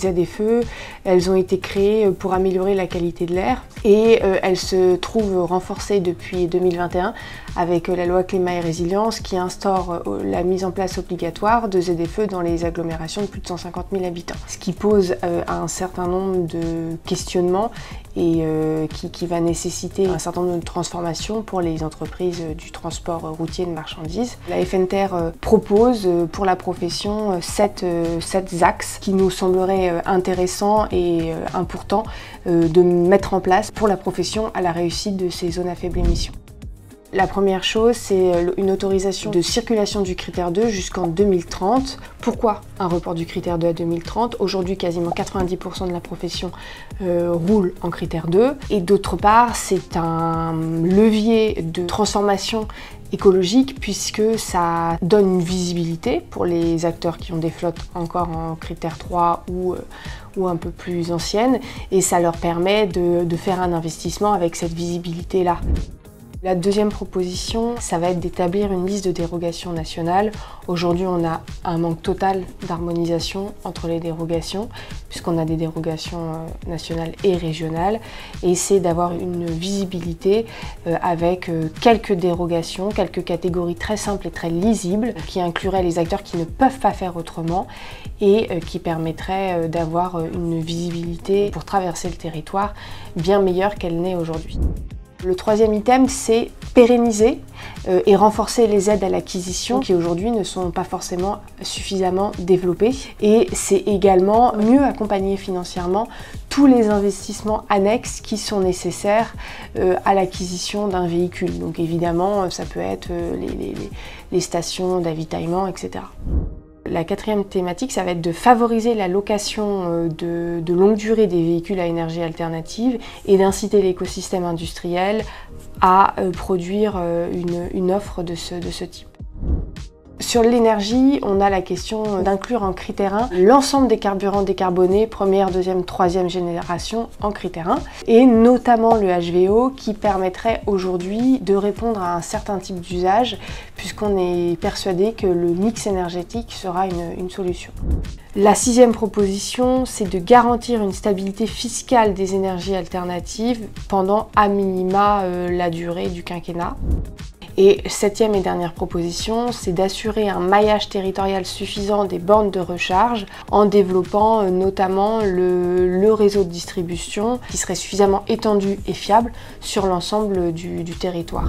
ZFE, elles ont été créées pour améliorer la qualité de l'air et elles se trouvent renforcées depuis 2021 avec la loi climat et résilience qui instaure la mise en place obligatoire de ZFE dans les agglomérations de plus de 150 000 habitants. Ce qui pose un certain nombre de questionnements et qui va nécessiter un certain nombre de transformations pour les entreprises du transport routier de marchandises. La FNTR propose pour la profession 7 axes qui nous sembleraient intéressants et importants de mettre en place pour la profession à la réussite de ces zones à faible émission. La première chose, c'est une autorisation de circulation du critère 2 jusqu'en 2030. Pourquoi un report du critère 2 à 2030? Aujourd'hui, quasiment 90% de la profession roule en critère 2. Et d'autre part, c'est un levier de transformation écologique puisque ça donne une visibilité pour les acteurs qui ont des flottes encore en critère 3 ou un peu plus anciennes et ça leur permet de faire un investissement avec cette visibilité-là. La deuxième proposition, ça va être d'établir une liste de dérogations nationales. Aujourd'hui, on a un manque total d'harmonisation entre les dérogations, puisqu'on a des dérogations nationales et régionales. Et c'est d'avoir une visibilité avec quelques dérogations, quelques catégories très simples et très lisibles, qui incluraient les acteurs qui ne peuvent pas faire autrement et qui permettraient d'avoir une visibilité pour traverser le territoire bien meilleure qu'elle n'est aujourd'hui. Le troisième item, c'est pérenniser et renforcer les aides à l'acquisition qui aujourd'hui ne sont pas forcément suffisamment développées. Et c'est également mieux accompagner financièrement tous les investissements annexes qui sont nécessaires à l'acquisition d'un véhicule. Donc évidemment, ça peut être les stations d'avitaillement, etc. La quatrième thématique, ça va être de favoriser la location de longue durée des véhicules à énergie alternative et d'inciter l'écosystème industriel à produire une offre de ce type. Sur l'énergie, on a la question d'inclure en critère 1 l'ensemble des carburants décarbonés, première, deuxième, troisième génération en critère 1, et notamment le HVO qui permettrait aujourd'hui de répondre à un certain type d'usage puisqu'on est persuadé que le mix énergétique sera une solution. La sixième proposition, c'est de garantir une stabilité fiscale des énergies alternatives pendant à minima la durée du quinquennat. Et septième et dernière proposition, c'est d'assurer un maillage territorial suffisant des bornes de recharge en développant notamment le réseau de distribution qui serait suffisamment étendu et fiable sur l'ensemble du territoire.